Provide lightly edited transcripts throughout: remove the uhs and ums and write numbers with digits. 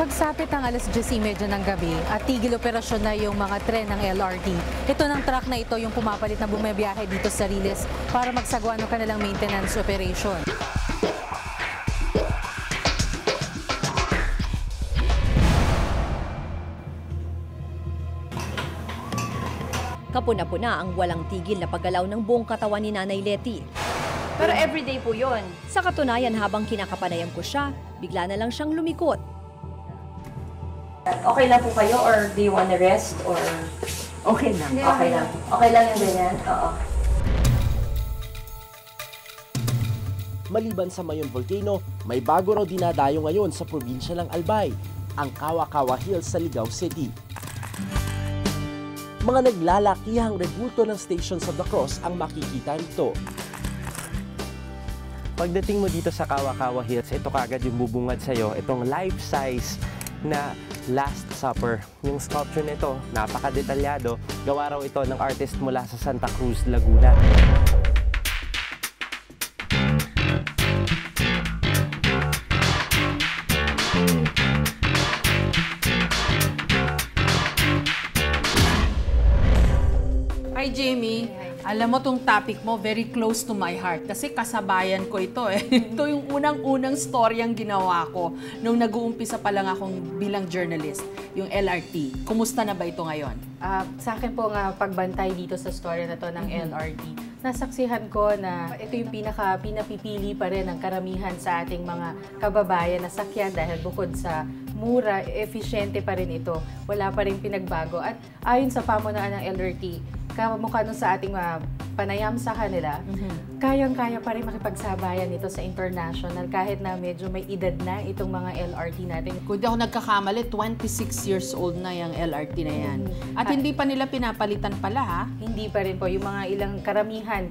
Pagsapit ng alas 10:30 ng gabi at tigil operasyon na yung mga tren ng LRT. Ito ng truck na ito yung pumapalit na bumabiyahe dito sa Riles para magsagawa ng kanilang maintenance operation. Kapuna-puna ang walang tigil na paggalaw ng buong katawan ni Nanay Letty. Pero everyday po yun. Sa katunayan, habang kinakapanayam ko siya, bigla na lang siyang lumikot. Okay lang po kayo or do you wanna rest or... Okay lang. Okay lang. Okay lang yung ganyan? Oo. Maliban sa Mayon Volcano, may bago raw dinadayo ngayon sa probinsya ng Albay, ang Kawa-Kawa Hills sa Ligao City. Mga naglalakihang rebulto ng Stations of the Cross ang makikita rito. Pagdating mo dito sa Kawa-Kawa Hills, ito kagad yung bubungad sa'yo, itong life-size na Last Supper. Yung sculpture nito, napakadetalyado. Gawa raw ito ng artist mula sa Santa Cruz, Laguna. Hi, Jamie. Alam mo, tong topic mo, very close to my heart. Kasi kasabayan ko ito eh. Ito yung unang-unang storyang ginawa ko nung nag-uumpisa pa lang akong bilang journalist, yung LRT. Kumusta na ba ito ngayon? Sa akin po nga pagbantay dito sa story na to ng LRT, nasaksihan ko na ito yung pinapipili pa rin ng karamihan sa ating mga kababayan na sakyan dahil bukod sa mura, efficiente pa rin ito. Wala pa rin pinagbago. At ayon sa pamunaan ng LRT, kamukha nun sa ating panayam sa kanila, kayang-kaya pa rin makipagsabayan ito sa international kahit na medyo may edad na itong mga LRT natin. Kung di ako nagkakamali, 26 years old na yung LRT na yan. At hindi pa nila pinapalitan pala, ha? Hindi pa rin po. Yung mga ilang karamihan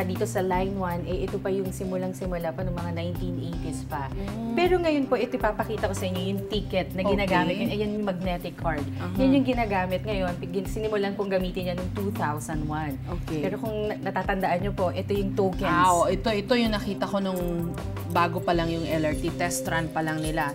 dito sa Line 1, ito pa yung simulang-simula pa ng mga 1980s pa. Pero ngayon po, ito ipapakita ko sa inyo yung ticket na ginagamit. Okay. Ayan yung magnetic card. Yan yung ginagamit ngayon. Sinimulan kong gamitin yan noong 2001. Okay. Pero kung natatandaan nyo po, ito yung tokens. Ito yung nakita ko nung bago pa lang yung LRT. Test run pa lang nila.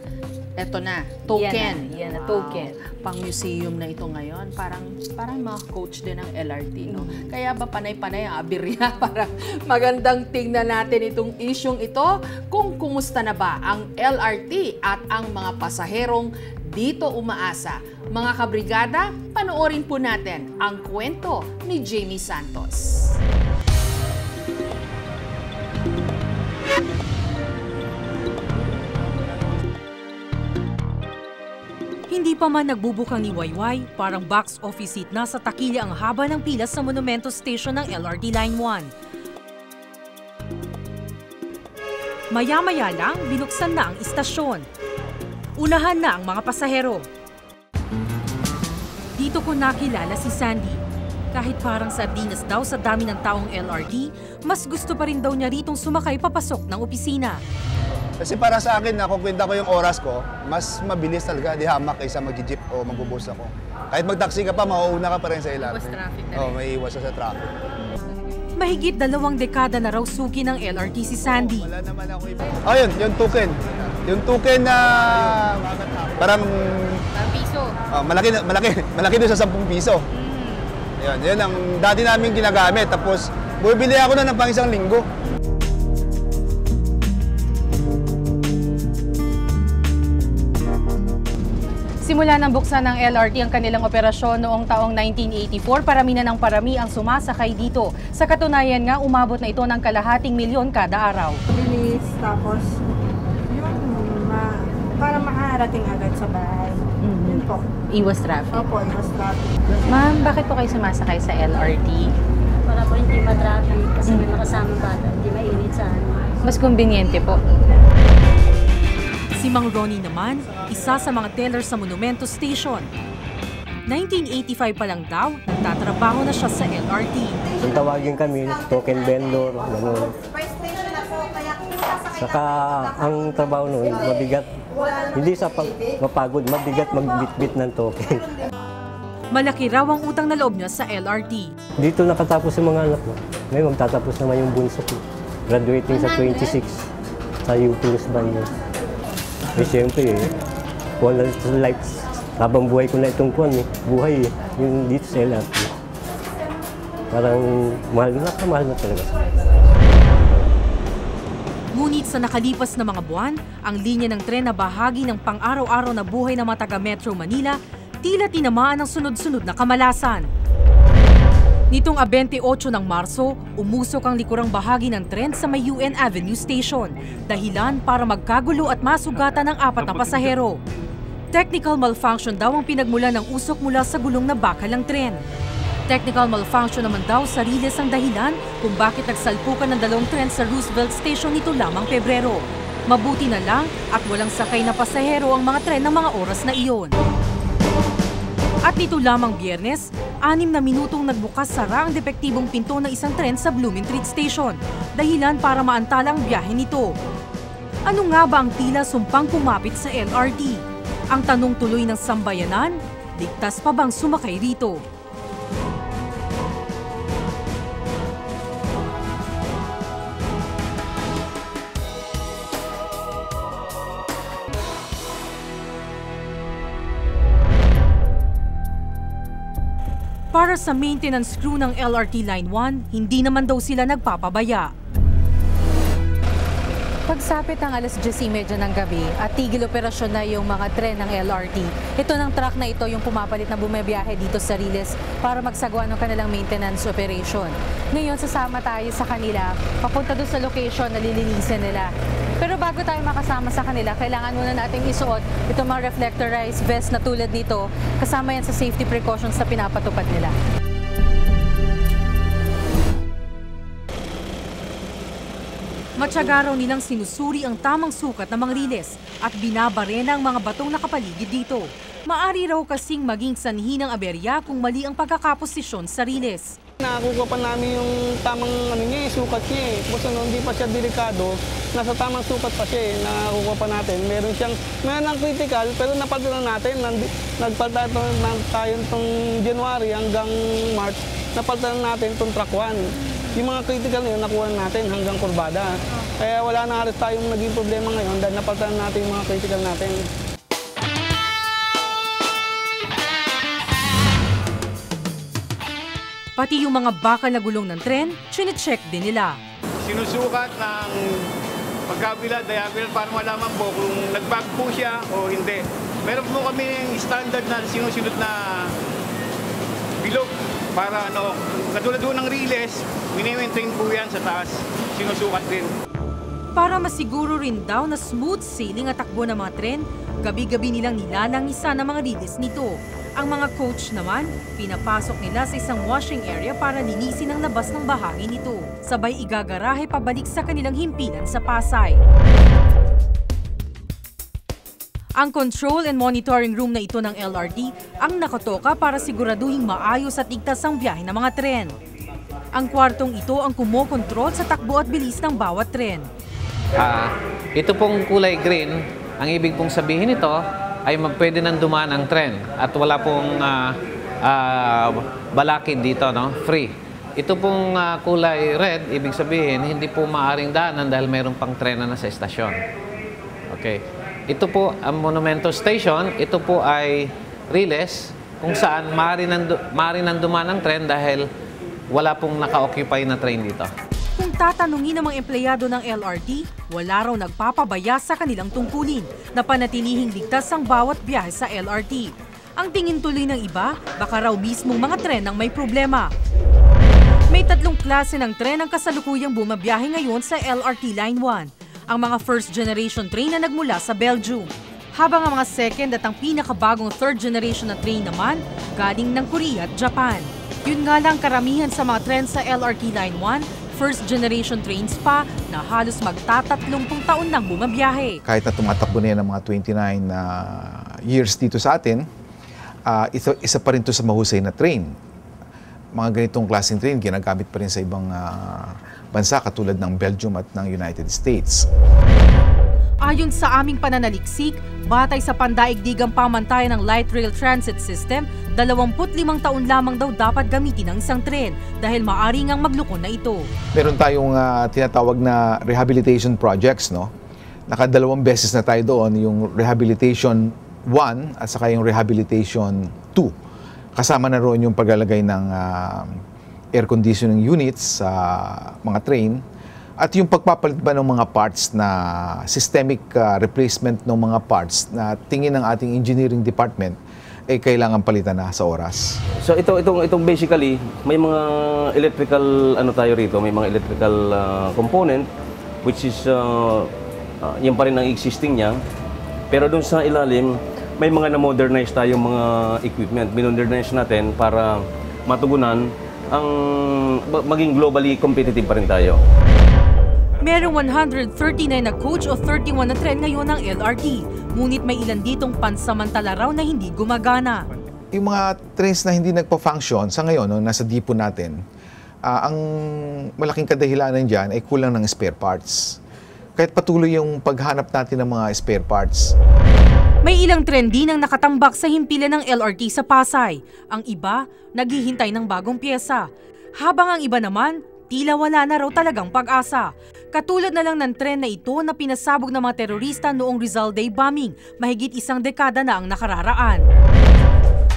Eto na, token. Yan na, token. Pang-museum na ito ngayon. Parang mga coach din ng LRT, no? Kaya ba panay-panay ang abirya para magandang tingnan natin itong isyong ito? Kung kumusta na ba ang LRT at ang mga pasaherong dito umaasa. Mga kabrigada, panoorin po natin ang kwento ni Jamie Santos. Hindi pa man nagbubukang ni Wayway, parang box office seat na sa takili ang haba ng pila sa Monumento Station ng LRT Line 1. Maya-maya lang, binuksan na ang istasyon. Unahan na ang mga pasahero. Dito ko nakilala si Sandy. Kahit parang sardinas daw sa dami ng taong LRT, mas gusto pa rin daw niya ritong sumakay papasok ng opisina. Kasi para sa akin, nakukwenta ko yung oras ko, mas mabilis talaga di hamak kaysa mag-jeep o mag-bus ako. Kahit mag-taxi ka pa, mauuna ka pa rin sa LRT. Iwas traffic na rin. Oo, may iwas sa traffic. Mahigit 2 dekada na raw suki ng LRT si Sandy. Wala naman ako iba. Yung token. Yung token na parang... piso. Malaki doon sa 10 piso. Yan ang dati namin ginagamit. Tapos, bumibili ako na ng pang isang linggo. Simula ng buksan ng LRT ang kanilang operasyon noong taong 1984, parami na ng parami ang sumasakay dito. Sa katunayan nga, umabot na ito ng 250,000 kada araw. Bilis, tapos para makarating agad sa bahay. Yun po. Iwas traffic. Opo, iwas traffic. Ma'am, bakit po kayo sumasakay sa LRT? Para po hindi ma-traffic kasi may makasamang bata, hindi mainit sa Mas kumbinyente po. Si Mang Ronnie naman, isa sa mga teller sa Monumento Station. 1985 pa lang daw, nagtatrabaho na siya sa LRT. Kung tawagin kami, token vendor, gano'n. Saka ang trabaho noon, mabigat. Hindi sa mapagod, mabigat magbitbit ng token. Malaki raw ang utang na loob niya sa LRT. Dito nakatapos yung mga anak mo. Ngayon magtatapos naman yung bunso ko. Graduating sa 26 sa UP Los Baños. Eh siyempre kuwan na sa life. Habang buhay ko na itong kuwan buhay yung dito sa LRT. Parang mahal na talaga. Ngunit sa nakalipas na mga buwan, ang linya ng tren na bahagi ng pang-araw-araw na buhay ng mga taga-Metro Manila, tila tinamaan ng sunod-sunod na kamalasan. Nitong 28 ng Marso, umusok ang likurang bahagi ng tren sa may UN Avenue Station, dahilan para magkagulo at masugatan ng 4 na pasahero. Technical malfunction daw ang pinagmulan ng usok mula sa gulong na bakal ng tren. Technical malfunction naman daw sa riles ang dahilan kung bakit nagsalpukan ng 2 tren sa Roosevelt Station nito lamang Pebrero. Mabuti na lang at walang sakay na pasahero ang mga tren ng mga oras na iyon. At nito lamang Biyernes, 6 na minutong nagbukas-sara ang depektibong pinto ng isang tren sa Blumentritt Station, dahilan para maantala ang biyahe nito. Ano nga ba ang tila sumpang kumapit sa LRT? Ang tanong tuloy ng sambayanan, ligtas pa bang sumakay rito? Para sa maintenance crew ng LRT Line 1, hindi naman daw sila nagpapabaya. Pagsapit ng alas 10:30 ng gabi at tigil operasyon na yung mga tren ng LRT, ito ng truck na ito yung pumapalit na bumabiyahe dito sa Riles para magsagawa ng kanilang maintenance operation. Ngayon, sasama tayo sa kanila, papunta doon sa location na lilinisin nila. Pero bago tayo makasama sa kanila, kailangan muna nating isuot itong mga reflectorized vest na tulad nito, kasama yan sa safety precautions na pinapatupad nila. Matyaga raw nilang sinusuri ang tamang sukat ng mga riles at binabarena ang mga batong nakapaligid dito. Maari raw kasing maging sanhi ng aberya kung mali ang pagkakaposisyon sa riles. Nakakuha pa namin yung tamang sukat niya Kung hindi pa siya delikado, nasa tamang sukat pa siya Nakakuha pa natin. Meron ng critical pero napalitan natin. Nagpalitan tayo itong January hanggang March. Napalitan natin itong track 1. Yung mga critical na yun, nakuha natin hanggang kurbada. Kaya wala na halos tayong naging problema ngayon dahil napalitan natin yung mga critical natin. Pati yung mga bakal na gulong ng tren, chine-check din nila. Sinusukat ng pagkabila, diagonal para malaman po kung nag-back po siya o hindi. Meron po kami standard na sinusunod na bilog para katulad doon ng riles, mini-maintain po yan sa taas, sinusukat din. Para masiguro rin daw na smooth sailing at takbo ng mga tren, gabi-gabi nilang nilalangisa ng mga riles nito. Ang mga coach naman, pinapasok nila sa isang washing area para linisin ang labas ng bahagi nito. Sabay igagarahe pabalik sa kanilang himpilan sa Pasay. Ang control and monitoring room na ito ng LRT ang nakatoka para siguraduhing maayos at ligtas ang biyahe ng mga tren. Ang kwartong ito ang kumokontrol sa takbo at bilis ng bawat tren. Ito pong kulay green, ang ibig pong sabihin nito ay pwede nang dumaan ang tren at wala pong balakid dito, free. Ito pong kulay red, ibig sabihin hindi po maaaring daanan dahil mayroon pang tren na nasa estasyon. Okay. Ito po ang Monumento Station, ito po ay riles kung saan maaari nang dumaan ang tren dahil wala pong naka-occupy na train dito. Kung tatanungin ng mga empleyado ng LRT, wala raw nagpapabaya sa kanilang tungkulin na panatilihing ligtas ang bawat biyahe sa LRT. Ang tingin tuloy ng iba, baka raw mismong mga tren ang may problema. May 3 klase ng tren ang kasalukuyang bumabiyahe ngayon sa LRT Line 1. Ang mga first generation train na nagmula sa Belgium. Habang ang mga second at ang pinakabagong third generation na train naman, galing ng Korea at Japan. Yun nga lang karamihan sa mga tren sa LRT Line 1, first generation trains pa na halos magta-30 taon nang bumabiyahe. Kahit na tumatakbo na yan ng mga 29 years dito sa atin, isa pa rin ito sa mahusay na train. Mga ganitong klaseng train, ginagamit pa rin sa ibang bansa katulad ng Belgium at ng United States. Ayon sa aming pananaliksik, batay sa pandaigdigang pamantayan ng Light Rail Transit System, 25 taon lamang daw dapat gamitin ang isang tren dahil maaari ngang maglukon na ito. Meron tayong tinatawag na rehabilitation projects, Nakadalawang beses na tayo doon, yung rehabilitation 1 at saka yung Rehabilitation 2. Kasama na roon yung paglalagay ng air conditioning units sa mga train at yung pagpapalit ba ng mga parts na systemic replacement ng mga parts na tingin ng ating engineering department ay kailangan palitan na sa oras. So itong basically may mga electrical tayo rito, may mga electrical component which is yan pa rin ang existing niya. Pero doon sa ilalim may mga na-modernize tayong mga equipment. Minodernize natin para matugunan ang maging globally competitive pa rin tayo. Merong 139 na coach o 31 na tren ngayon ng LRT. Ngunit may ilan ditong pansamantala raw na hindi gumagana. Yung mga trains na hindi nagpa-function sa ngayon, nasa depot natin, ang malaking kadahilanan dyan ay kulang ng spare parts. Kahit patuloy yung paghanap natin ng mga spare parts. May ilang tren din ang nakatambak sa himpilan ng LRT sa Pasay. Ang iba, naghihintay ng bagong pyesa. Habang ang iba naman, tila wala na raw talagang pag-asa. Katulad na lang ng tren na ito na pinasabog ng mga terorista noong Rizal Day bombing, mahigit isang dekada na ang nakararaan.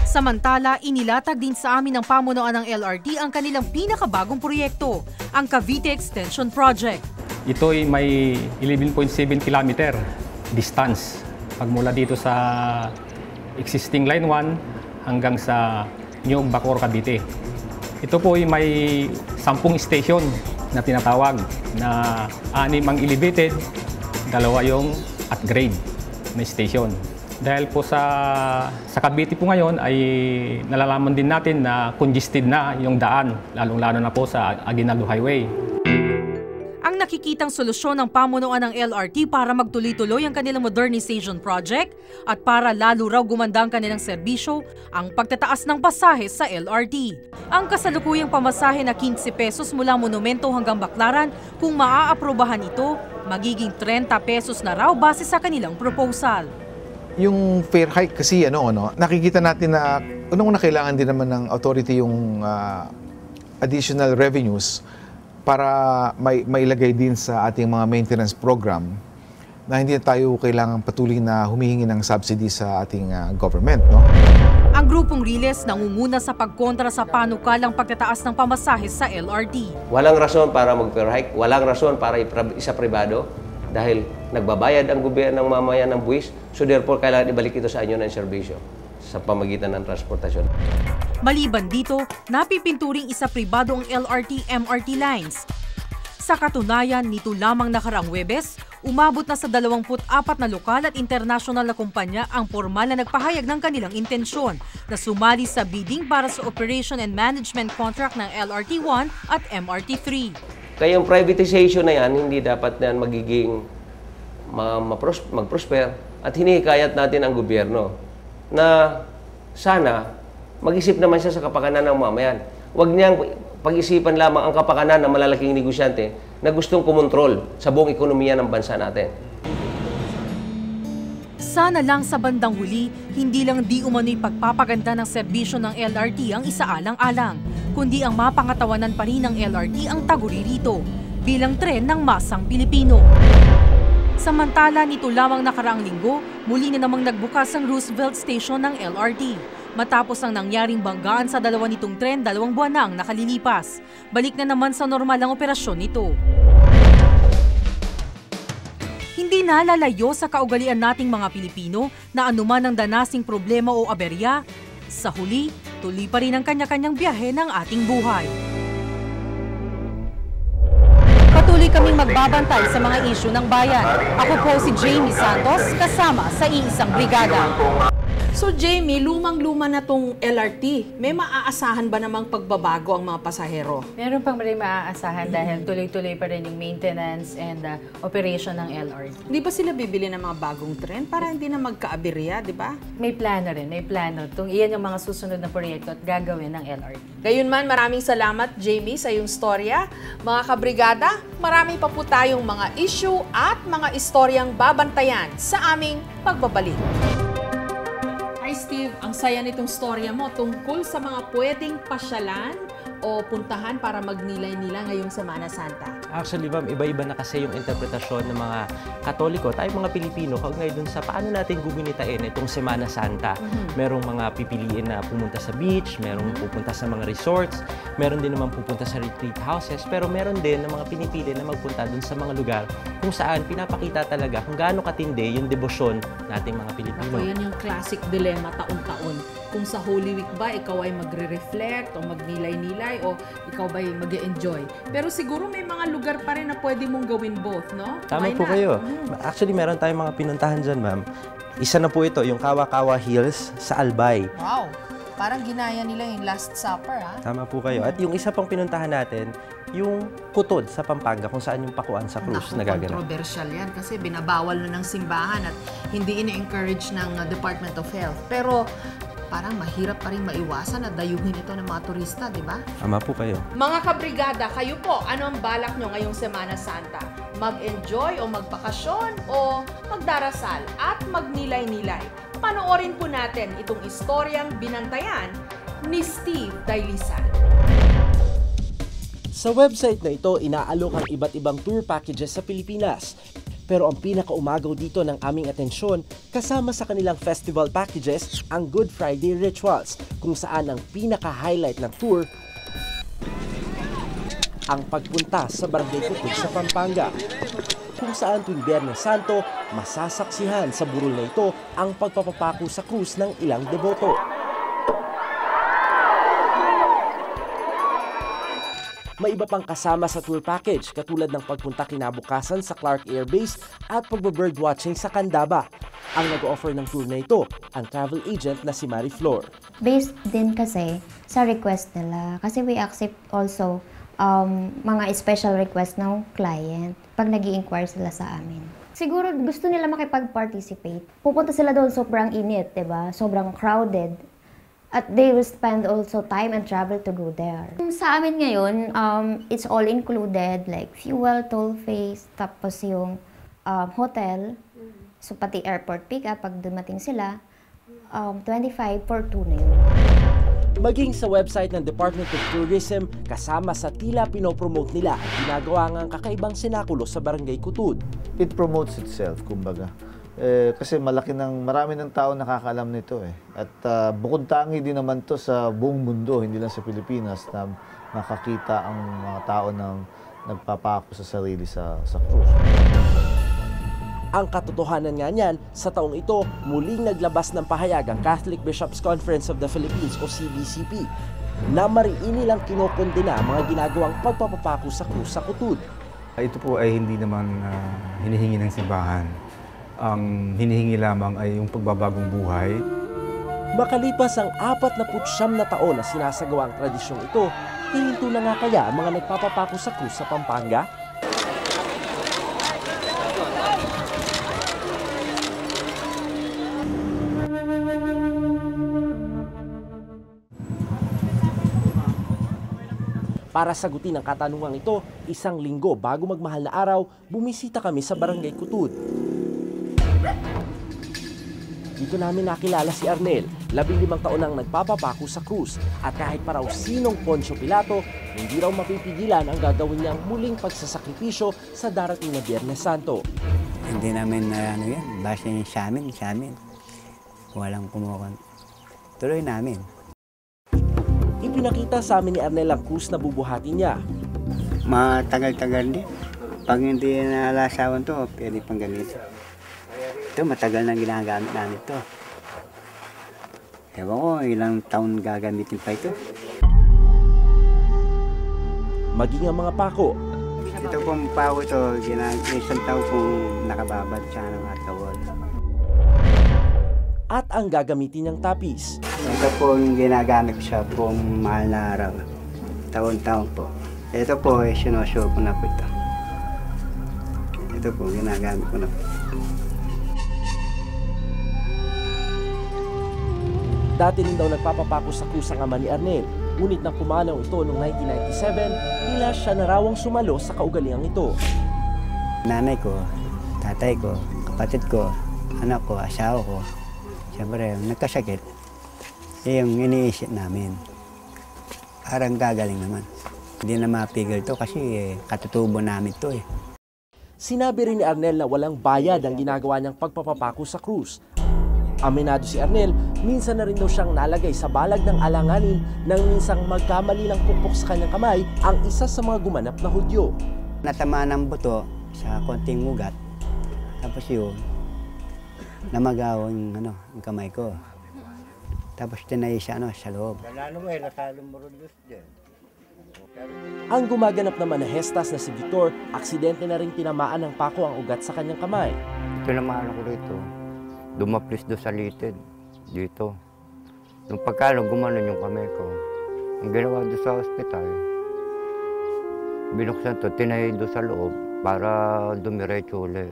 Samantala, inilatag din sa amin ng pamunuan ng LRT ang kanilang pinakabagong proyekto, ang Cavite Extension Project. Ito ay may 11.7 kilometer distance pagmula dito sa existing Line 1 hanggang sa New Bacoor, Cavite. Ito po ay may 10 station na tinatawag na 6 ang elevated, 2 yung upgrade na station. Dahil po sa Cavite po ngayon ay nalalaman din natin na congested na yung daan, lalong-lalo na po sa Aguinaldo Highway. Ang nakikitang solusyon ng pamunuan ng LRT para magtuloy-tuloy ang kanilang modernization project at para lalo raw gumanda ang kanilang serbisyo, ang pagtataas ng pasahe sa LRT. Ang kasalukuyang pamasahe na 15 pesos mula Monumento hanggang Baclaran, kung maaaprobahan ito, magiging 30 pesos na raw base sa kanilang proposal. Yung fare hike kasi nakikita natin na unang-una kailangan din naman ng authority yung additional revenues para mailagay din sa ating mga maintenance program na hindi tayo kailangan patuloy na humihingi ng subsidy sa ating government. Ang grupong Riles nangunguna sa pagkontra sa panukalang pagtataas ng pamasahe sa LRT. Walang rason para mag-fare hike, walang rason para isa pribado dahil nagbabayad ang gobyerno ng mamayan ng buwis, so therefore kailangan ibalik ito sa inyo ng serbisyo sa pamagitan ng transportasyon. Maliban dito, napipinturing isa pribado ang LRT-MRT lines. Sa katunayan, nito lamang nakaraang Huwebes, umabot na sa 24 na lokal at international na kumpanya ang formal na nagpahayag ng kanilang intensyon na sumali sa bidding para sa operation and management contract ng LRT-1 at MRT-3. Kaya yung privatization na yan, hindi dapat na magiging mag-prosper at hinihikayat natin ang gobyerno na sana mag-isip naman siya sa kapakanan ng mamayan. Huwag niyang pag-isipan lamang ang kapakanan ng malalaking negosyante na gustong kumontrol sa buong ekonomiya ng bansa natin. Sana lang sa bandang huli, hindi lang di umano'y pagpapaganda ng serbisyo ng LRT ang isaalang-alang, kundi ang mapangatawanan pa rin ng LRT ang taguri rito bilang tren ng masang Pilipino. Samantala, nito lamang nakaraang linggo, muli na namang nagbukas ang Roosevelt Station ng LRT. Matapos ang nangyaring banggaan sa dalawa nitong tren, 2 buwan na ang nakalilipas. Balik na naman sa normal ang operasyon nito. Hindi na lalayo sa kaugalian nating mga Pilipino na anuman ang danasing problema o aberya, sa huli, tuloy pa rin ang kanya-kanyang biyahe ng ating buhay. Patuloy kaming magbabantay sa mga isyu ng bayan. Ako po si Jamie Santos, kasama sa Iisang Brigada. So Jamie, lumang-luma na tong LRT. May maaasahan ba namang pagbabago ang mga pasahero? Meron pang rin maaasahan dahil tuloy-tuloy pa rin yung maintenance and operation ng LRT. Di ba sila bibili ng mga bagong tren para hindi na magka-aberya, di ba? May plano rin, may plano. Iyan yung mga susunod na proyekto at gagawin ng LRT. Gayunman, maraming salamat Jamie sa iyong storya. Mga kabrigada, marami pa po tayong mga issue at mga istoryang babantayan sa aming pagbabalik. Hi Steve, ang saya nitong storya mo tungkol sa mga pwedeng pasyalan o puntahan para magnilay-nila ngayong Semana Santa? Actually, ma'am, iba-iba na kasi yung interpretasyon ng mga Katoliko, tayo mga Pilipino, kaugnay dun sa paano natin gugunitain itong Semana Santa. Merong mga pipiliin na pumunta sa beach, merong pupunta sa mga resorts, meron din naman pupunta sa retreat houses, pero meron din ng mga pinipili na magpunta dun sa mga lugar kung saan pinapakita talaga kung gaano katindi yung debosyon nating mga Pilipino. Ako, yan yung classic dilemma taon-taon. Kung sa Holy Week ba, ikaw ay magre-reflect o magnilay-nilay o ikaw ba ay mag-enjoy. Pero siguro may mga lugar pa rin na pwede mong gawin both, no? Tama po kayo. Actually, meron tayong mga pinuntahan dyan, ma'am. Isa na po ito, yung Kawa-Kawa Hills sa Albay. Wow! Parang ginaya nila yung Last Supper, ha? Tama po kayo. At yung isa pang pinuntahan natin, yung Kutod sa Pampanga, kung saan yung pakuan sa cruise na gaganap. Controversial yan kasi binabawal na ng simbahan at hindi ini-encourage ng Department of Health. Pero parang mahirap pa rin maiwasan at dayuhin ito ng mga turista, di ba? Tama po kayo. Mga kabrigada, kayo po, ano ang balak nyo ngayong Semana Santa? Mag-enjoy o magbakasyon o magdarasal at magnilay-nilay? Panoorin po natin itong istoryang binantayan ni Steve Dailisan. Sa website na ito, inaalok ang iba't ibang tour packages sa Pilipinas. Pero ang pinakaumagaw dito ng aming atensyon, kasama sa kanilang festival packages, ang Good Friday Rituals, kung saan ang pinaka-highlight ng tour ang pagpunta sa Barangay Kutod sa Pampanga, kung saan tuwing Biyernes Santo, masasaksihan sa burol na ito ang pagpapapako sa krus ng ilang deboto. May iba pang kasama sa tour package katulad ng pagpunta kinabukasan sa Clark Air Base at pagbe-birdwatching sa Candaba. Ang nag-offer ng tour na ito, ang travel agent na si Marie Flor. Based din kasi sa request nila. Kasi we accept also mga special request ng client pag nag-i-inquire sila sa amin. Siguro gusto nila makipag-participate. Pupunta sila doon, sobrang init, diba? Sobrang crowded. At they will spend also time and travel to go there. Sa amin ngayon, it's all included, like fuel, toll fees, tapos yung hotel, so pati airport pick-up pag dumating sila, 25 for 2 na yun. Maging sa website ng Department of Tourism, kasama sa tila pinopromote nila ang ginagawa ngang kakaibang sinakulo sa Barangay Kutod. It promotes itself, kumbaga. Kasi marami ng tao nakakaalam nito eh. At bukod tangi din naman to sa buong mundo, hindi lang sa Pilipinas, na makakita ang mga tao ng nagpapako sa sarili sa cruise. Ang katotohanan nga niyan, sa taong ito, muling naglabas ng pahayag ang Catholic Bishops' Conference of the Philippines o CBCP na mariin nilang kinokondena ang mga ginagawang pagpapapako sa krus sa Kutod. Ito po ay hindi naman hinihingi ng simbahan. Ang hinihingi lamang ay yung pagbabagong buhay. Makalipas ang 49 na taon na sinasagawa ang tradisyong ito, hihinto na nga kaya ang mga nagpapapako sa krus sa Pampanga? Para sagutin ang katanungang ito, isang linggo bago magmahal na araw, bumisita kami sa Barangay Kutod. Dito namin nakilala si Arnel, 15 taon nang nagpapapako sa krus. At kahit pa raw sinong Poncio Pilato, hindi raw mapipigilan ang gagawin niyang muling pagsasakripisyo sa darating na Biyernes Santo. Hindi namin yan, basta sa amin. Walang kumukon. Tuloy namin. Ipinakita sa amin ni Arnel ang krus na bubuhatin niya. Matagal-tagal din. Pag hindi nalasawan to, pwede pang ganito. Ito, matagal na ginagamit namin ito. Ewan ko, ilang taon gagamitin pa ito. Maging ang mga pako. Ito pong pako ito, isang taon kung nakababad siya ng atawal. At ang gagamitin niyang tapis. Ito po yung ginagamit ko siya pong mahal na araw. Taon-taon po. Ito po, sinoshow ko na po ito. Ito po, ginagamit ko na po. Dati rin daw nagpapapako sa krus ang ama ni Arnel. Ngunit nang pumanaw ito noong 1997, tila siya na rawang sumalo sa kaugaliang ito. Nanay ko, tatay ko, kapatid ko, anak ko, asawa ko, siyempre nagkasakit. Yung iniisip namin. Parang gagaling naman. Hindi na mapigil to kasi katutubo namin to eh. Sinabi rin ni Arnel na walang bayad ang ginagawa niyang pagpapapako sa krus. Aminado si Arnel, minsan na rin daw siyang nalagay sa balag ng alanganin nang minsang magkamali lang pukpok sa kanyang kamay ang isa sa mga gumanap na Hudyo. Natamaan ng buto sa konting ugat. Tapos yun, namagaw ang kamay ko. Tapos tinay siya sa loob. Ang gumaganap naman na hestas na si Victor, aksidente na rin tinamaan ng pako ang ugat sa kanyang kamay. Tinamaan ako rito. Dumaplis do sa litid, dito. Nung pagkano gumanon yung kamay ko, ang ginawa doon sa ospital, binuksan to, tinay do sa loob para dumiretso ulit.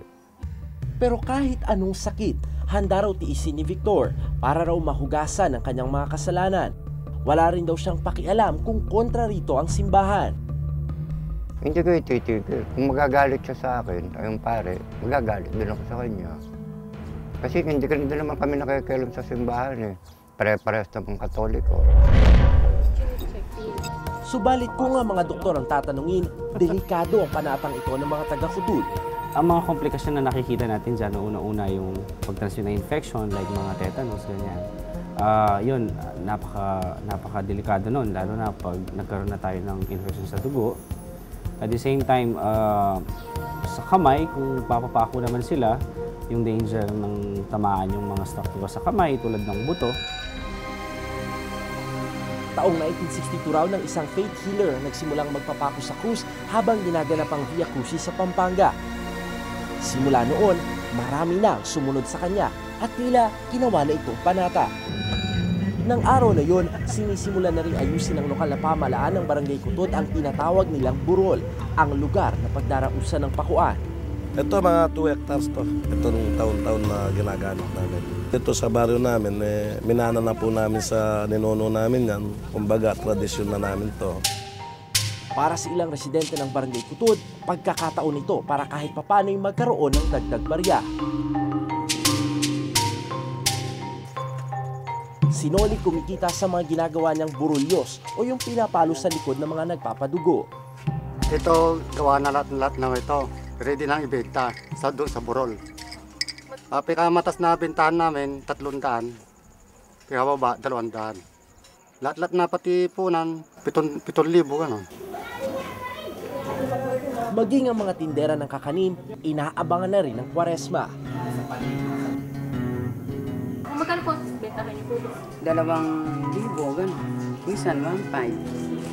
Pero kahit anong sakit, handa raw tiisin ni Victor para raw mahugasan ang kanyang mga kasalanan. Wala rin daw siyang pakialam kung kontra rito ang simbahan. Hindi ko ititigil. Kung magagalit siya sa akin, ayun pare, magagalit din ako sa kanya. Kasi hindi naman kami nakikialam sa simbahan eh. Pare-parehas namang Katoliko. Subalit kung nga mga doktor ang tatanungin, delikado ang panatang ito ng mga taga-Hudud. Ang mga komplikasyon na nakikita natin dyan, una-una yung pag-transmit na infection like mga tetanus, ganyan. Yun, napaka-delikado nun, lalo na pag nagkaroon na tayo ng infection sa dugo. At the same time, sa kamay, kung papapako naman sila, yung danger ng tamaan yung mga struktura sa kamay tulad ng buto. Taong 1962 raw ng isang faith healer nagsimulang magpapako sa krus habang ginaganap ang Via Crucis sa Pampanga. Simula noon, marami na ang sumunod sa kanya at tila ginawa na itong panata. Nang araw na yon, sinisimulan na rin ayusin ng lokal na pamahalaan ng Barangay Kutod ang tinatawag nilang burol, ang lugar na pagdarausan ng pakuan. Ito mga 2 hectares to. Ito nung taon-taon na ginagamit namin. Ito sa baryo namin, minana na po namin sa ninuno namin yan. Kumbaga, tradisyon na namin to. Para sa ilang residente ng Barangay Kutod, pagkakataon ito para kahit papano'y magkaroon ng dagdag barya. Si Noli kumikita sa mga ginagawa niyang burulyos o yung pinapalo sa likod ng mga nagpapadugo. Ito, gawa na lahat ng ito. Ready nang ibenta doon sa burol. Pinakamatas na bentahan namin, 300. Pinakababa, 200. Lahat-lahat na pati punan, 7,000 gano'n. Maging ang mga tindera ng kakanin, inaabangan na rin ng Kwaresma. Magkano po bentahan niyo po? 2,000, gano'n. Minsan, 1,500.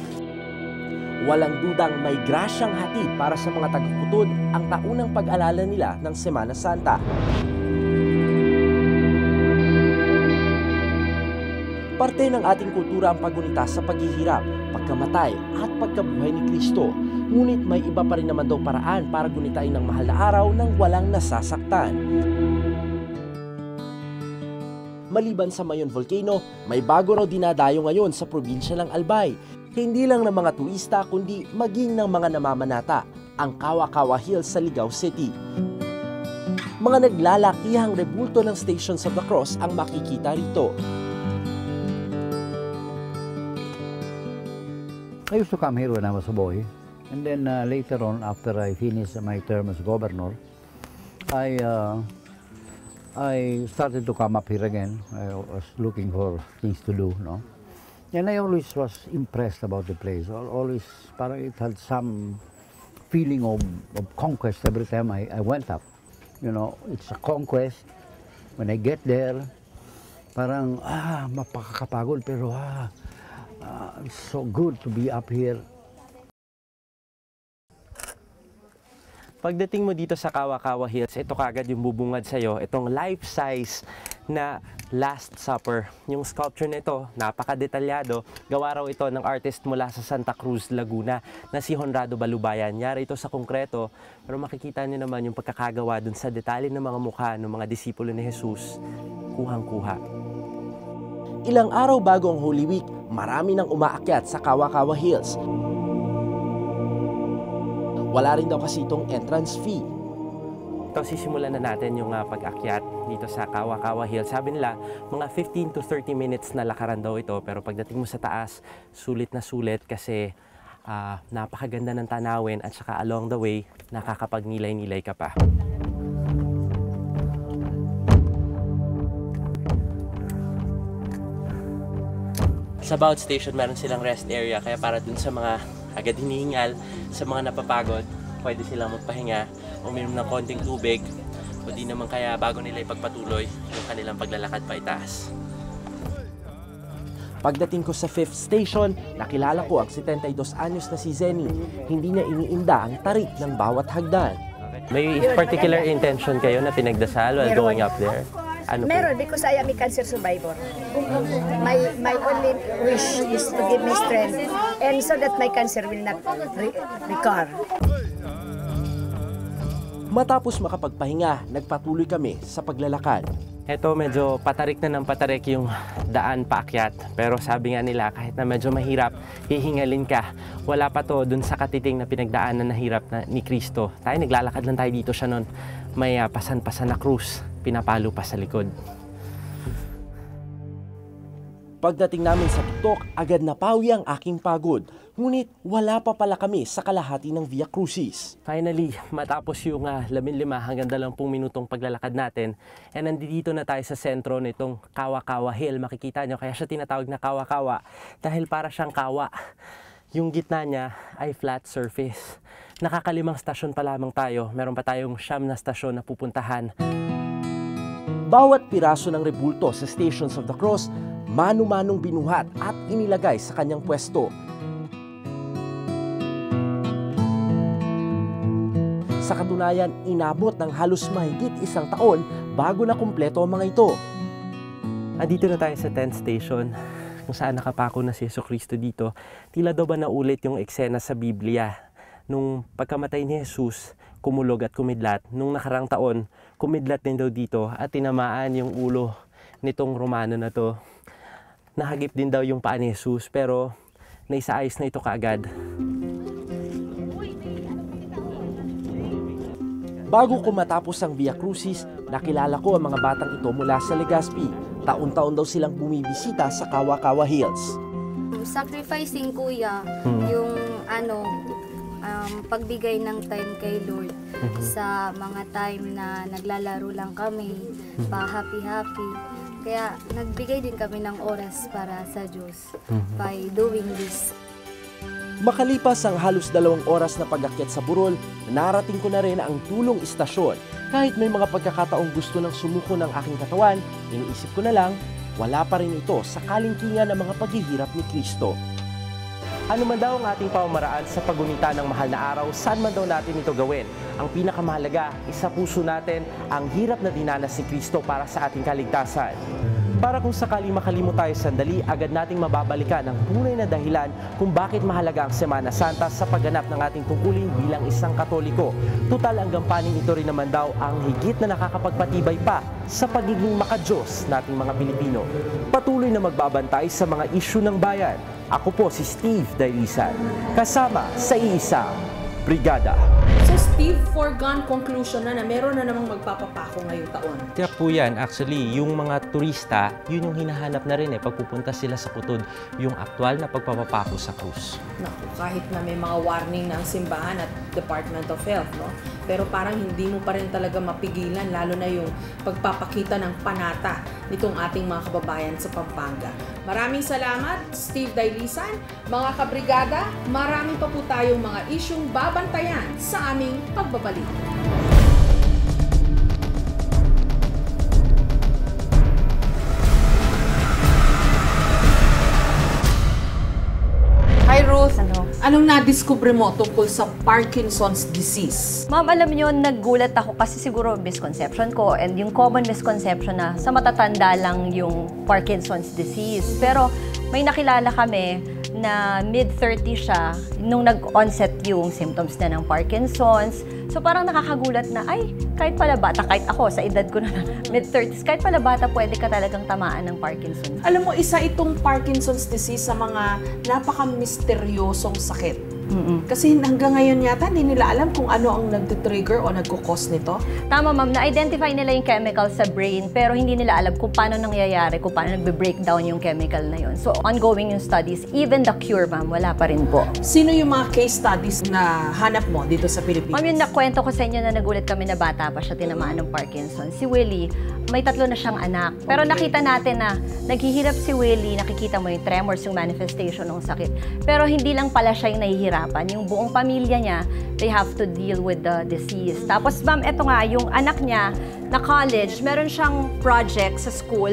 Walang dudang may grasyang hatid para sa mga taga-Kutod ang taunang pag-alala nila ng Semana Santa. Parte ng ating kultura ang paggunita sa paghihirap, pagkamatay at pagkabuhay ni Kristo. Ngunit may iba pa rin naman daw paraan para gunitain ng mahal na araw nang walang nasasaktan. Maliban sa Mayon Volcano, may bago raw dinadayo ngayon sa probinsya ng Albay. Hindi lang ng mga turista kundi maging ng mga namamanata, ang Kawa-Kawa Hills sa Ligao City. Mga naglalakihang rebulto ng Stations of the Cross ang makikita rito. I used to come here when I was a boy, and then later on, after I finished my term as governor, I started to come up here again. I was looking for things to do, no? And I always was impressed about the place. Always, parang it had some feeling of conquest every time I went up. You know, it's a conquest. When I get there, parang, mapakakapagod, pero it's so good to be up here. Pagdating mo dito sa Kawa-Kawa Hills, ito kagad yung bubungad sa'yo, itong life-size na Last Supper. Yung sculpture nito, napaka-detalyado. Gawa raw ito ng artist mula sa Santa Cruz, Laguna, na si Honrado Balubayan. Yari ito sa konkreto, pero makikita niyo naman yung pagkakagawa dun sa detalye ng mga mukha ng mga disipulo ni Jesus. Kuhang-kuha. Ilang araw bago ang Holy Week, marami nang umaakyat sa Kawa-Kawa Hills. Wala rin daw kasi itong entrance fee. Ito, sisimulan na natin yung pag-akyat dito sa Kawa-Kawa Hill. Sabi nila, mga 15 to 30 minutes na lakaran daw ito. Pero pagdating mo sa taas, sulit na sulit kasi napakaganda ng tanawin at saka along the way, nakakapagnilay-nilay ka pa. Sa bawat station, meron silang rest area. Kaya para dun sa mga agad hinihingal, sa mga napapagod, pwede silang magpahinga, uminom ng konting tubig, o di naman kaya bago nila ipagpatuloy yung kanilang paglalakad pa itaas. Pagdating ko sa 5th station, nakilala ko ang 72 anyos na si Zenny. Hindi niya iniinda ang tarik ng bawat hagdan. May particular intention kayo na pinagdasal while going up there? Ano Meron, because I am a cancer survivor. My only wish is to give me strength and so that my cancer will not recur. Matapos makapagpahinga, nagpatuloy kami sa paglalakad. Ito medyo patarik na ng patarik yung daan paakyat. Pero sabi nga nila, kahit na medyo mahirap, hihingalin ka. Wala pa to dun sa katiting na pinagdaanan na hirap na ni Kristo. Tayo naglalakad lang tayo dito siya nun. May pasan-pasan na krus, pinapalo pa sa likod. Pagdating namin sa tutok, agad napawi ang aking pagod. Ngunit wala pa pala kami sa kalahati ng Via Crucis. Finally, matapos yung 15 hanggang 20 minutong paglalakad natin, nandito na tayo sa sentro nitong Kawa-Kawa Hill. Makikita nyo, kaya siya tinatawag na Kawa-Kawa dahil para siyang kawa. Yung gitna niya ay flat surface. Nakakalimang stasyon pa lamang tayo. Meron pa tayong 9 na stasyon na pupuntahan. Bawat piraso ng rebulto sa Stations of the Cross, mano-manong binuhat at inilagay sa kanyang pwesto. Sa katunayan, inabot ng halos mahigit 1 taon bago na kumpleto ang mga ito. Andito na tayo sa 10th station kung saan nakapako na si Jesucristo dito. Tila daw ba naulit yung eksena sa Biblia? Nung pagkamatay ni Jesus, kumulog at kumidlat. Nung nakarang taon, kumidlat din daw dito at tinamaan yung ulo nitong Romano na to. Nahagip din daw yung paa ni Jesus pero naisaayos na ito kaagad. Bago ko matapos ang Via Crucis, nakilala ko ang mga batang ito mula sa Legazpi. Taon-taon daw silang bumibisita sa Kawa-Kawa Hills. Sacrificing kuya, yung pagbigay ng time kay Lord sa mga time na naglalaro lang kami, pa-happy-happy. Kaya nagbigay din kami ng oras para sa Diyos by doing this. Makalipas ang halos 2 oras na pag-akyat sa burol, narating ko na rin ang tulong istasyon. Kahit may mga pagkakataong gusto ng sumuko ng aking katawan, iniisip ko na lang, wala pa rin ito sa kalingkingan ng mga paghihirap ni Kristo. Ano man daw ang ating pamamaraan sa paggunita ng mahal na araw, saan man daw natin ito gawin? Ang pinakamahalaga, isa puso natin ang hirap na dinanas ni Kristo para sa ating kaligtasan. Para kung sakali makalimot tayo sandali, agad nating mababalikan ang tunay na dahilan kung bakit mahalaga ang Semana Santa sa pagganap ng ating tungkulin bilang isang Katoliko. Tutal ang gampanin ito rin naman daw ang higit na nakakapagpatibay pa sa pagiging makadiyos nating mga Pilipino. Patuloy na magbabantay sa mga isyu ng bayan. Ako po si Steve Dailisan, kasama sa iisang brigada. So Steve, foregone conclusion na meron na namang magpapapako ngayong taon. Kaya po yan, actually, yung mga turista, yun yung hinahanap na rin pagpupunta sila sa Putod, yung aktual na pagpapapako sa krus. Naku, kahit na may mga warning ng simbahan at Department of Health, no? Pero parang hindi mo pa rin talaga mapigilan, lalo na yung pagpapakita ng panata nitong ating mga kababayan sa Pampanga. Maraming salamat, Steve Dailisan. Mga kabrigada, marami pa po tayong mga isyung babantayan sa aming pagbabalik. Hi Ruth, anong nadiskubre mo tungkol sa Parkinson's disease? Ma'am, alam niyo, naggulat ako kasi siguro misconception ko and yung common misconception na sa matatanda lang yung Parkinson's disease. Pero may nakilala kami na mid-30 siya nung nag-onset yung symptoms na ng Parkinson's. So parang nakakagulat na, ay, kahit pala bata, kahit ako sa edad ko na mid-30s, kahit pala bata, pwede ka talagang tamaan ng Parkinson's. Alam mo, isa itong Parkinson's disease sa mga napaka-misteryosong sakit Kasi hanggang ngayon yata, hindi nila alam kung ano ang nag-trigger o nagkukos nito. Tama, ma'am. Na-identify nila yung chemical sa brain pero hindi nila alam kung paano nangyayari, kung paano nagbe-breakdown yung chemical na yun. So, ongoing yung studies. Even the cure, ma'am, wala pa rin po. Sino yung mga case studies na hanap mo dito sa Pilipinas? Ma'am, yung nakwento ko sa inyo na nagulat kami na bata pa siya tinamaan ng Parkinson. Si Willie, may 3 na siyang anak. Pero nakita natin na naghihirap si Willie, nakikita mo yung tremors, yung manifestation ng sakit. Pero hindi lang pala siya yung nahihirapan. Yung buong pamilya niya, they have to deal with the disease. Tapos, ma'am, eto nga, yung anak niya na college, meron siyang project sa school.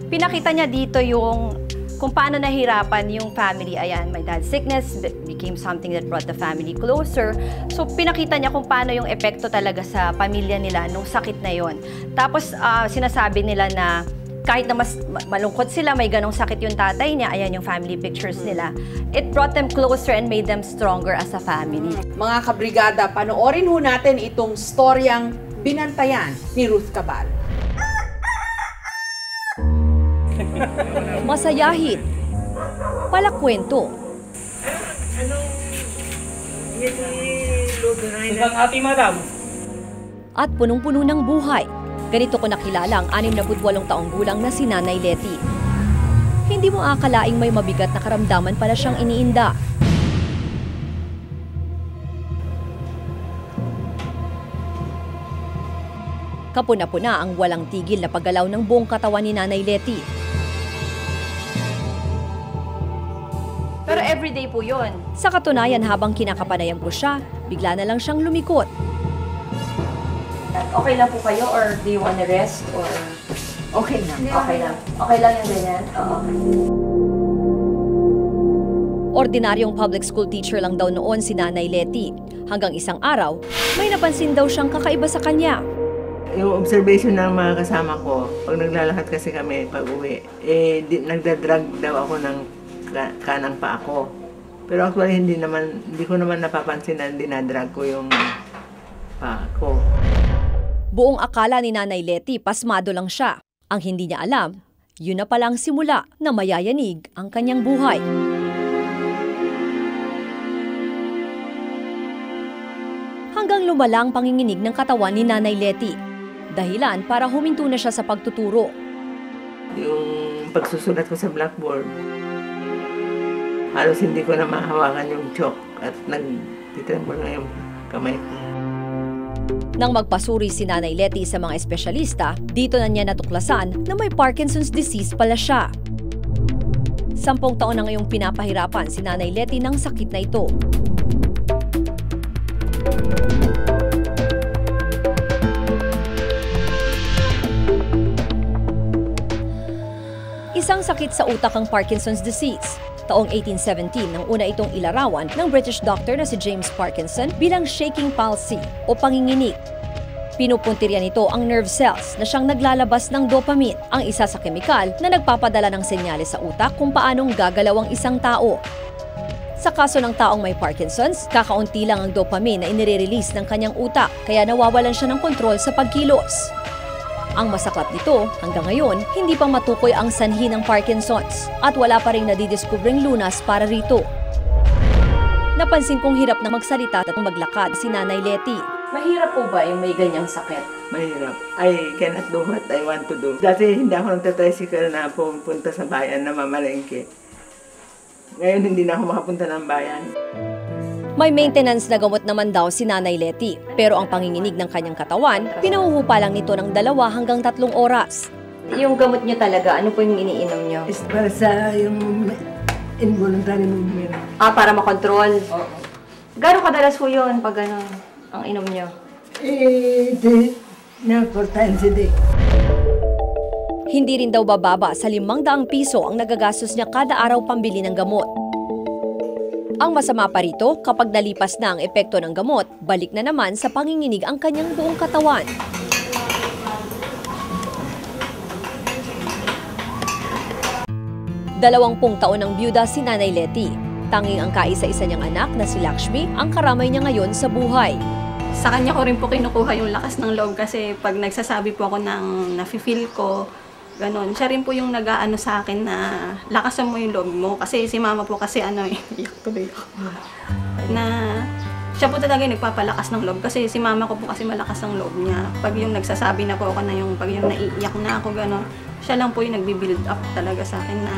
Pinakita niya dito yung kung paano nahirapan yung family. Ayan, my dad's sickness became something that brought the family closer. So, pinakita niya kung paano yung epekto talaga sa pamilya nila nung sakit na yon. Tapos, sinasabi nila na kahit na mas malungkot sila, may ganong sakit yung tatay niya, ayan yung family pictures nila. It brought them closer and made them stronger as a family. Mga kabrigada, panoorin ho natin itong storyang binantayan ni Ruth Cabal. Masayahin, palakwento, at punong-puno ng buhay. Ganito ko nakilala ang 68 taong gulang na si Nanay Letty. Hindi mo akalaing may mabigat na karamdaman pala siyang iniinda. Kapuna-puna ang walang tigil na paggalaw ng buong katawan ni Nanay Letty. Pero everyday po yun. Sa katunayan, habang kinakapanayan ko siya, bigla na lang siyang lumikot. Okay lang po kayo or do you wanna rest or... Okay lang. Okay lang. Okay lang yung ganyan? Oo. Ordinaryong public school teacher lang daw noon si Nanay Letty. Hanggang isang araw, may napansin daw siyang kakaiba sa kanya. Yung observation ng mga kasama ko, pag naglalakad kasi kami pag uwi, nagdadrag daw ako ng kanang pa ako. Pero actually hindi ko naman napapansin na dinadrag ko yung pa ko. Buong akala ni Nanay Letty, pasmado lang siya. Ang hindi niya alam, yun na palang simula na mayayanig ang kanyang buhay. Hanggang lumala ang panginginig ng katawan ni Nanay Letty. Dahilan para huminto na siya sa pagtuturo. Yung pagsusulat ko sa blackboard, halos hindi ko na mahawakan yung chalk at nagtitremble na yung kamay ko. Nang magpasuri si Nanay Letty sa mga espesyalista, dito na niya natuklasan na may Parkinson's disease pala siya. 10 taon na ngayong pinapahirapan si Nanay Letty ng sakit na ito. Isang sakit sa utak ang Parkinson's disease. Taong 1817 nang una itong ilarawan ng British doctor na si James Parkinson bilang shaking palsy o panginginig. Pinupuntirya nito ang nerve cells na siyang naglalabas ng dopamine, ang isa sa kemikal na nagpapadala ng senyales sa utak kung paanong gagalaw ang isang tao. Sa kaso ng taong may Parkinson's, kakaunti lang ang dopamine na inire-release ng kanyang utak kaya nawawalan siya ng kontrol sa pagkilos. Ang masaklap nito, hanggang ngayon, hindi pa matukoy ang sanhi ng Parkinson's at wala pa rin nadidiskubreng lunas para rito. Napansin kong hirap na magsalita at maglakad si Nanay Letty. Mahirap po ba yung may ganyang sakit? Mahirap. I cannot do what I want to do. Dati hindi ako nagtatricycle na pumunta sa bayan na mamalengke. Ngayon hindi na ako makapunta ng bayan. May maintenance na gamot naman daw si Nanay Letty, pero ang panginginig ng kanyang katawan, pinahuhupa lang nito ng 2 hanggang 3 oras. Yung gamot niyo talaga, ano po yung iniinom niyo? Is para sa yung involuntary movement. Para makontrol? Oo. Gano'ng kadalas po yun pag ang inom niyo? Na 4 times a day. Hindi rin daw bababa sa 500 piso ang nagagastos niya kada araw pambili ng gamot. Ang masama pa rito, kapag nalipas na ang epekto ng gamot, balik na naman sa panginginig ang kanyang buong katawan. 20 taon ng byuda si Nanay Letty. Tanging ang kaisa-isa niyang anak na si Lakshmi ang karamay niya ngayon sa buhay. Sa kanya ko rin po kinukuha yung lakas ng loob kasi pag nagsasabi po ako ng nafe-feel ko, ganon. Siya rin po yung nag-aano sa akin na lakasan mo yung loob mo. Kasi si mama po kasi iyak tuloy ako. na siya po talaga yung nagpapalakas ng loob. Kasi si mama ko po kasi malakas ang loob niya. Pag yung nagsasabi na po ako na yung, pag yung naiiyak na ako, gano'n, siya lang po yung nagbi-build up talaga sa akin na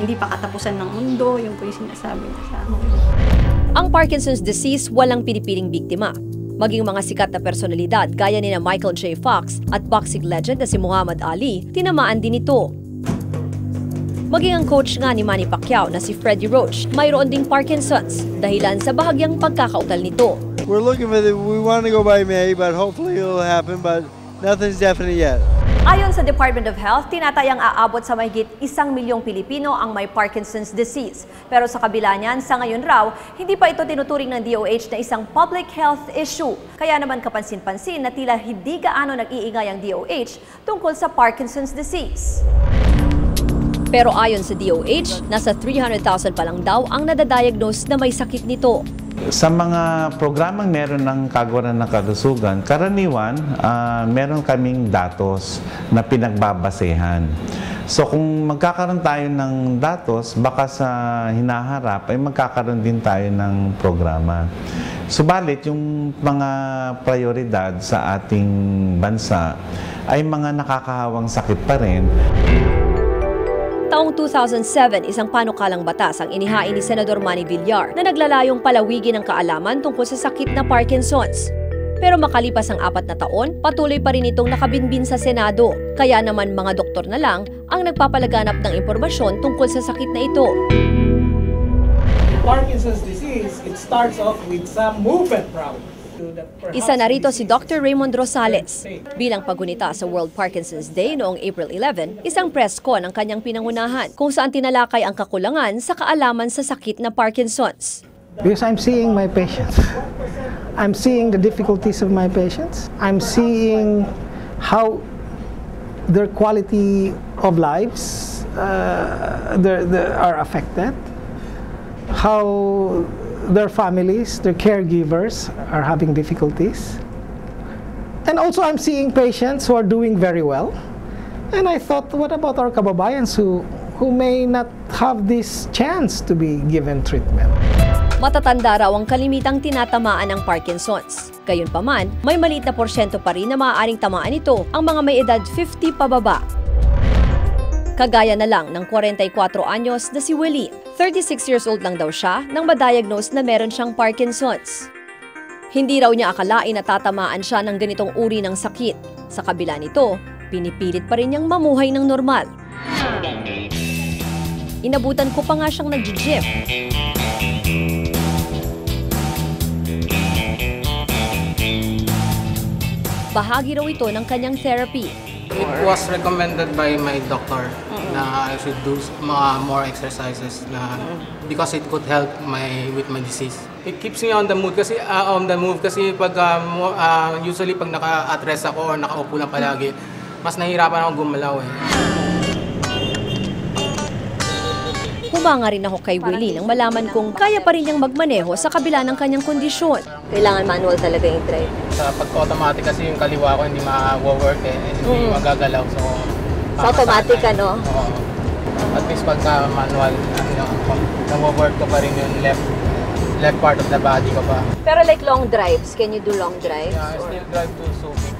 hindi pa katapusan ng mundo, yung po yung sinasabi niya sa akin. Ang Parkinson's disease walang pinipiling biktima. Maging mga sikat na personalidad gaya ni na Michael J. Fox at boxing legend na si Muhammad Ali, tinamaan din ito. Maging ang coach nga ni Manny Pacquiao na si Freddie Roach, mayroon ding Parkinson's, dahilan sa bahagyang pagkakautal nito. We're looking for we want to go by May, but hopefully it'll happen, but nothing's definite yet. Ayon sa Department of Health, tinatayang aabot sa mahigit 1 milyong Pilipino ang may Parkinson's disease. Pero sa kabila niyan, sa ngayon raw, hindi pa ito tinuturing ng DOH na isang public health issue. Kaya naman kapansin-pansin na tila hindi gaano nag-iingay ang DOH tungkol sa Parkinson's disease. Pero ayon sa DOH, nasa 300,000 pa lang daw ang nadadiagnose na may sakit nito. Sa mga programang meron ng Kagawaran ng Kalusugan, karaniwan meron kaming datos na pinagbabasehan. So kung magkakaroon tayo ng datos, baka sa hinaharap ay magkakaroon din tayo ng programa. Subalit yung mga prioridad sa ating bansa ay mga nakakahawang sakit pa rin. Taong 2007, isang panukalang batas ang inihain ni Senador Manny Villar na naglalayong palawigin ang kaalaman tungkol sa sakit na Parkinson's. Pero makalipas ang 4 na taon, patuloy pa rin itong nakabinbin sa Senado. Kaya naman mga doktor na lang ang nagpapalaganap ng impormasyon tungkol sa sakit na ito. Parkinson's disease, it starts off with some movement problem. Isa na rito si Dr. Raymond Rosales. Bilang paggunita sa World Parkinson's Day noong April 11, isang press con ang kanyang pinangunahan kung saan tinalakay ang kakulangan sa kaalaman sa sakit na Parkinson's. Because I'm seeing my patients. I'm seeing the difficulties of my patients. I'm seeing how their quality of lives are affected. How their families, their caregivers are having difficulties. And also I'm seeing patients who are doing very well. And I thought, what about our kababayans who may not have this chance to be given treatment? Matatanda raw ang kalimitang tinatamaan ng Parkinson's. Gayunpaman, may maliit na porsyento pa rin na maaaring tamaan ito ang mga may edad 50 pababa. Kagaya na lang ng 44 anyos na si Willie. 36 years old lang daw siya nang ma-diagnose na meron siyang Parkinson's. Hindi raw niya akalain na tatamaan siya ng ganitong uri ng sakit. Sa kabila nito, pinipilit pa rin niyang mamuhay ng normal. Inabutan ko pa nga siyang nag-gym. Bahagi raw ito ng kanyang therapy. It was recommended by my doctor na I should do more exercises because it could help with my disease. It keeps me on the move kasi pag usually pag naka-at-rest ako or nakaupo lang palagi, mas nahihirapan ako gumalaw eh. Humanga rin ako kay Willie nang malaman kong kaya pa rin niyang magmaneho sa kabila ng kanyang kondisyon. Kailangan manual talaga yung drive. Sa pag-automatic kasi yung kaliwa ko hindi ma-work eh, hindi magagalaw. So automatic ano? Oo. At least pagka manual, nag-work ko pa rin yung left part of the body ko pa. Pero like long drives, can you do long drives? Yeah, I still drive to Subic.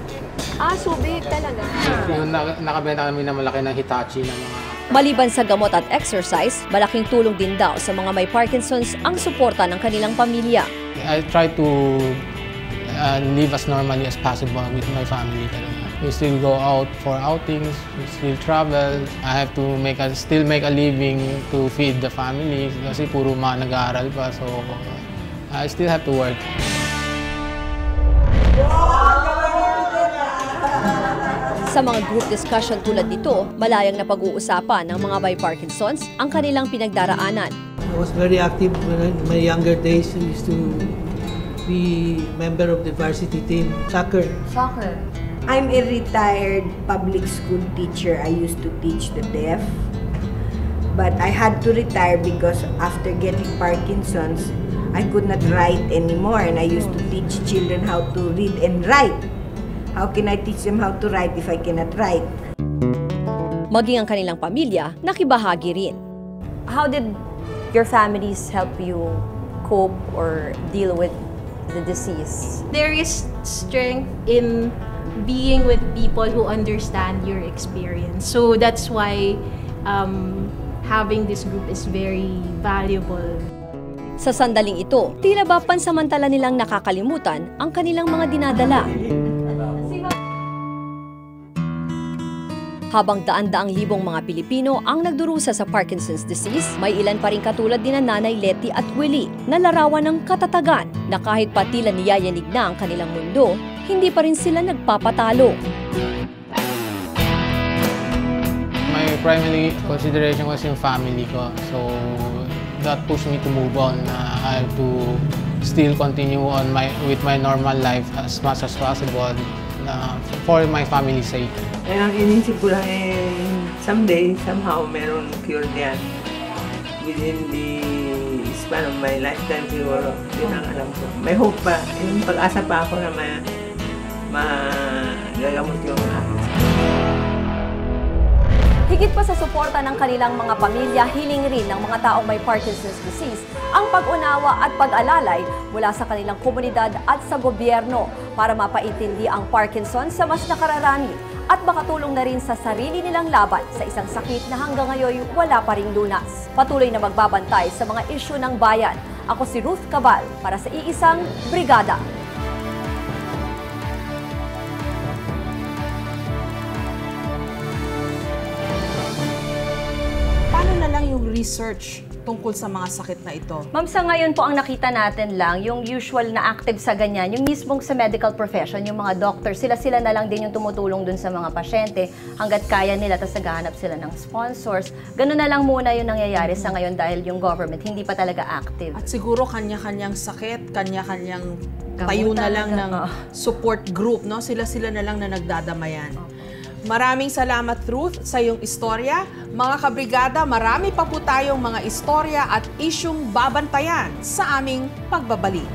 Subic talaga. Yung nakabenta kami na malaki na Hitachi na mga. Maliban sa gamot at exercise, malaking tulong din daw sa mga may Parkinson's ang suporta ng kanilang pamilya. I try to live as normally as possible with my family. We still go out for outings, we still travel. I have to still make a living to feed the family kasi puro mga nag-aaral pa, so I still have to work. Sa mga group discussion tulad nito, malayang na pag-uusapan ng mga may Parkinson's ang kanilang pinagdaraanan. I was very active in my younger days. I used to be member of the varsity team. Soccer. I'm a retired public school teacher. I used to teach the deaf. But I had to retire because after getting Parkinson's, I could not write anymore. And I used to teach children how to read and write. How can I teach them how to write if I cannot write? Maging ang kanilang pamilya, nakibahagi rin. How did your families help you cope or deal with the disease? There is strength in being with people who understand your experience. So that's why having this group is very valuable. Sa sandaling ito, tila ba pansamantala nilang nakakalimutan ang kanilang mga dinadala. Habang daan-daang libong mga Pilipino ang nagdurusa sa Parkinson's disease, may ilan pa rin katulad ni Nanay Letty at Willie na larawan ng katatagan na kahit pa tila niyayanig na ang kanilang mundo, hindi pa rin sila nagpapatalo. My primary consideration was yung family ko. So that pushed me to move on. I have to still continue on with my normal life as much as possible for my family's sake. Ang inisip ko lang someday, somehow, meron cure diyan. Within the span of my lifetime siguro, yun ang alam ko. May hope pa, yung pag-asa pa ako na magagamot yung akin. Higit pa sa suporta ng kanilang mga pamilya, hiling rin ng mga taong may Parkinson's disease ang pag-unawa at pag-alalay mula sa kanilang komunidad at sa gobyerno para mapaintindi ang Parkinson sa mas nakararami at makatulong na rin sa sarili nilang laban sa isang sakit na hanggang ngayon wala pa ring lunas. Patuloy na magbabantay sa mga isyu ng bayan. Ako si Ruth Cabal para sa Iisang Brigada. Paano na lang yung research tungkol sa mga sakit na ito? Ma'am, sa ngayon po ang nakita natin lang, yung usual na active sa ganyan, yung mismong sa medical profession, yung mga doctor, sila na lang din yung tumutulong dun sa mga pasyente hanggat kaya nila, tapos naghahanap sila ng sponsors. Ganun na lang muna yung nangyayari sa ngayon dahil yung government hindi pa talaga active. At siguro kanya-kanyang sakit, kanya-kanyang tayo na lang ng support group, no? Sila na lang na nagdadamayan. Maraming salamat, Ruth, sa iyong istorya. Mga kabrigada, marami pa po tayong mga istorya at isyung babantayan sa aming pagbabalik.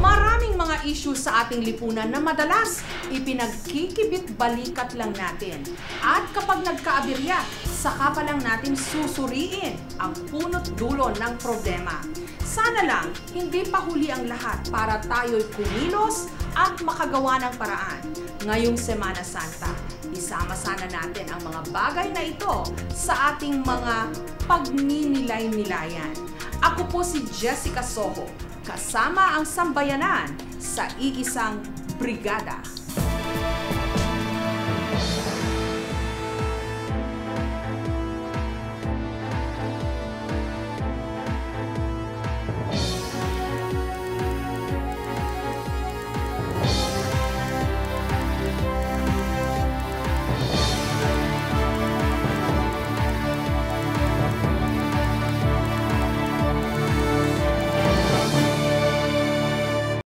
Maraming mga issue sa ating lipunan na madalas ipinagkikibit-balikat lang natin. At kapag nagkaabirya, saka pa lang natin susuriin ang punot dulo ng problema. Sana lang, hindi pa huli ang lahat para tayo'y kumilos at makagawa ng paraan. Ngayong Semana Santa, isama sana natin ang mga bagay na ito sa ating mga pagninilay-nilayan. Ako po si Jessica Soho, kasama ang sambayanan sa Iisang Brigada.